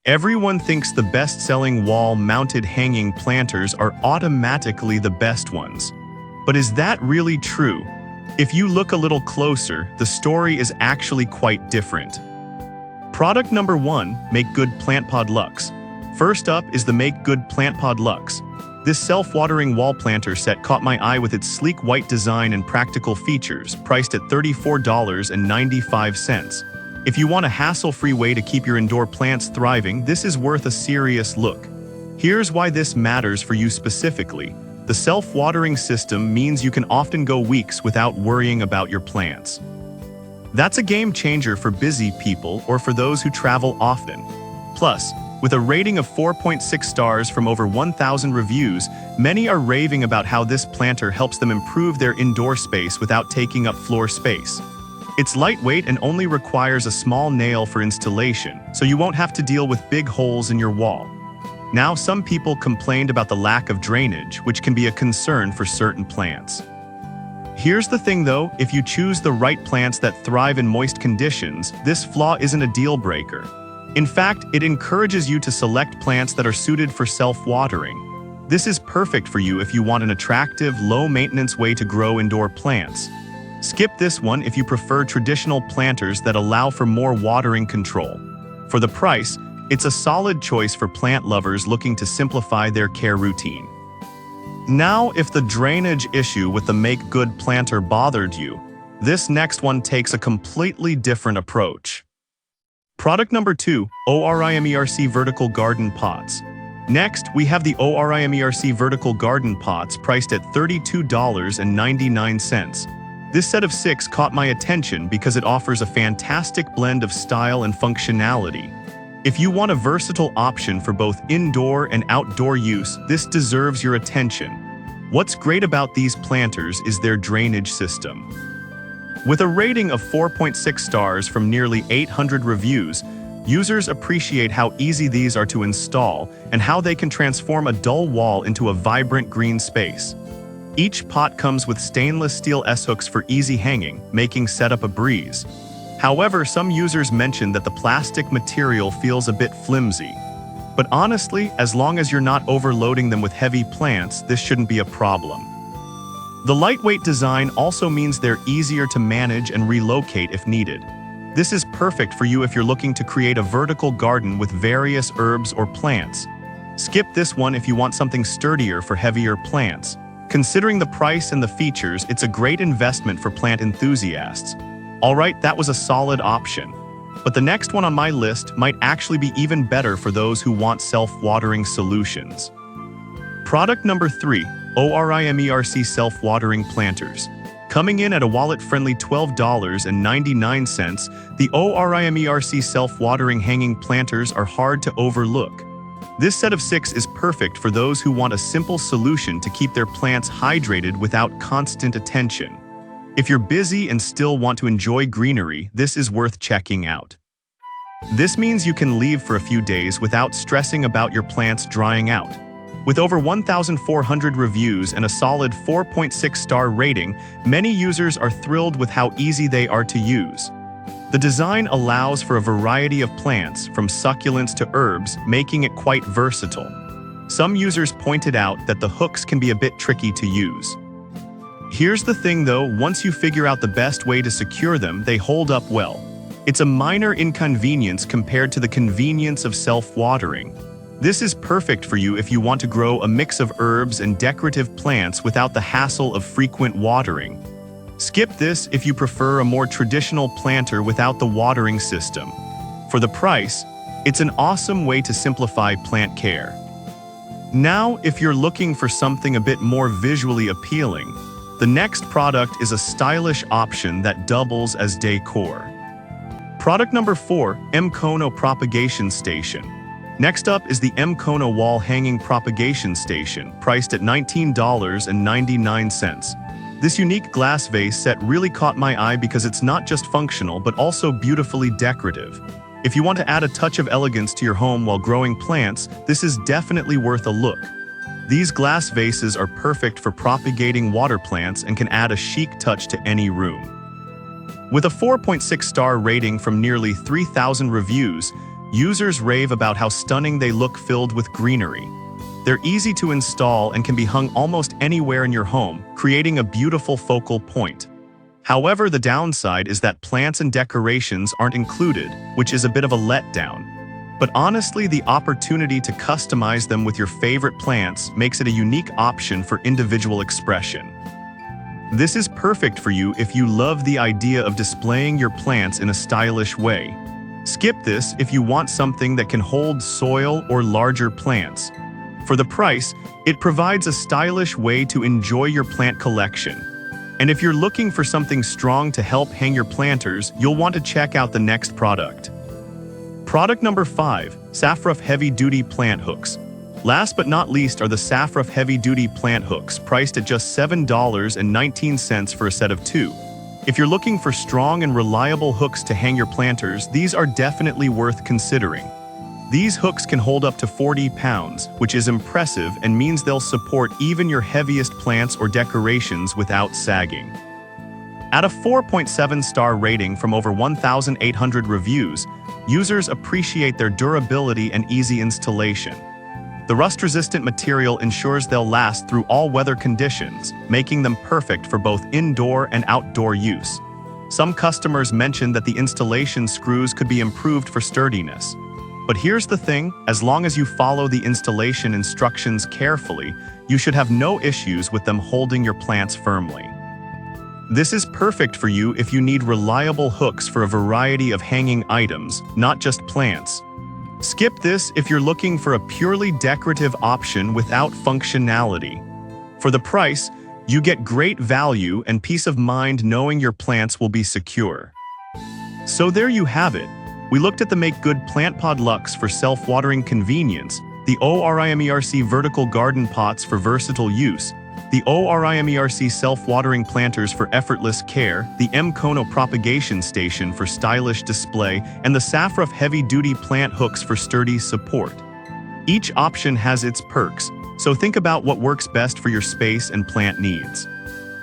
Everyone thinks the best-selling wall-mounted hanging planters are automatically the best ones. But is that really true? If you look a little closer, the story is actually quite different. Product number 1, Make Good Plant Pod Luxe. First up is the Make Good Plant Pod Luxe. This self-watering wall planter set caught my eye with its sleek white design and practical features, priced at $34.95. If you want a hassle-free way to keep your indoor plants thriving, this is worth a serious look. Here's why this matters for you specifically. The self-watering system means you can often go weeks without worrying about your plants. That's a game changer for busy people or for those who travel often. Plus, with a rating of 4.6 stars from over 1,000 reviews, many are raving about how this planter helps them improve their indoor space without taking up floor space. It's lightweight and only requires a small nail for installation, so you won't have to deal with big holes in your wall. Now, some people complained about the lack of drainage, which can be a concern for certain plants. Here's the thing though, if you choose the right plants that thrive in moist conditions, this flaw isn't a deal breaker. In fact, it encourages you to select plants that are suited for self-watering. This is perfect for you if you want an attractive, low-maintenance way to grow indoor plants. Skip this one if you prefer traditional planters that allow for more watering control. For the price, it's a solid choice for plant lovers looking to simplify their care routine. Now, if the drainage issue with the Make Good planter bothered you, this next one takes a completely different approach. Product number 2, ORIMERC Vertical Garden Pots. Next, we have the ORIMERC Vertical Garden Pots priced at $32.99. This set of 6 caught my attention because it offers a fantastic blend of style and functionality. If you want a versatile option for both indoor and outdoor use, this deserves your attention. What's great about these planters is their drainage system. With a rating of 4.6 stars from nearly 800 reviews, users appreciate how easy these are to install and how they can transform a dull wall into a vibrant green space. Each pot comes with stainless steel S-hooks for easy hanging, making setup a breeze. However, some users mention that the plastic material feels a bit flimsy. But honestly, as long as you're not overloading them with heavy plants, this shouldn't be a problem. The lightweight design also means they're easier to manage and relocate if needed. This is perfect for you if you're looking to create a vertical garden with various herbs or plants. Skip this one if you want something sturdier for heavier plants. Considering the price and the features, it's a great investment for plant enthusiasts. Alright, that was a solid option. But the next one on my list might actually be even better for those who want self-watering solutions. Product number 3, ORIMERC Self-Watering Planters. Coming in at a wallet-friendly $12.99, the ORIMERC Self-Watering Hanging Planters are hard to overlook. This set of 6 is perfect for those who want a simple solution to keep their plants hydrated without constant attention. If you're busy and still want to enjoy greenery, this is worth checking out. This means you can leave for a few days without stressing about your plants drying out. With over 1,400 reviews and a solid 4.6 star rating, many users are thrilled with how easy they are to use. The design allows for a variety of plants, from succulents to herbs, making it quite versatile. Some users pointed out that the hooks can be a bit tricky to use. Here's the thing though, once you figure out the best way to secure them, they hold up well. It's a minor inconvenience compared to the convenience of self-watering. This is perfect for you if you want to grow a mix of herbs and decorative plants without the hassle of frequent watering. Skip this if you prefer a more traditional planter without the watering system. For the price, it's an awesome way to simplify plant care. Now, if you're looking for something a bit more visually appealing, the next product is a stylish option that doubles as decor. Product number 4, Mkono Propagation Station. Next up is the Mkono Wall Hanging Propagation Station, priced at $19.99. This unique glass vase set really caught my eye because it's not just functional but also beautifully decorative. If you want to add a touch of elegance to your home while growing plants, this is definitely worth a look. These glass vases are perfect for propagating water plants and can add a chic touch to any room. With a 4.6 star rating from nearly 3,000 reviews, Users rave about how stunning they look filled with greenery. They're easy to install and can be hung almost anywhere in your home, creating a beautiful focal point. However, the downside is that plants and decorations aren't included, which is a bit of a letdown. But honestly, the opportunity to customize them with your favorite plants makes it a unique option for individual expression. This is perfect for you if you love the idea of displaying your plants in a stylish way. Skip this if you want something that can hold soil or larger plants. For the price, it provides a stylish way to enjoy your plant collection. And if you're looking for something strong to help hang your planters, you'll want to check out the next product. Product number 5, Safruf Heavy Duty Plant Hooks. Last but not least are the Safruf Heavy Duty Plant Hooks, priced at just $7.19 for a set of 2. If you're looking for strong and reliable hooks to hang your planters, these are definitely worth considering. These hooks can hold up to 40 pounds, which is impressive and means they'll support even your heaviest plants or decorations without sagging. At a 4.7-star rating from over 1,800 reviews, users appreciate their durability and easy installation. The rust-resistant material ensures they'll last through all weather conditions, making them perfect for both indoor and outdoor use. Some customers mentioned that the installation screws could be improved for sturdiness. But here's the thing, as long as you follow the installation instructions carefully, you should have no issues with them holding your plants firmly. This is perfect for you if you need reliable hooks for a variety of hanging items, not just plants. Skip this if you're looking for a purely decorative option without functionality. For the price, you get great value and peace of mind knowing your plants will be secure. So there you have it. We looked at the Make Good Plant Pod Luxe for self-watering convenience, the ORIMERC vertical garden pots for versatile use, the ORIMERC self-watering planters for effortless care, the M-Kono propagation station for stylish display, and the Safruf heavy-duty plant hooks for sturdy support. Each option has its perks, so think about what works best for your space and plant needs.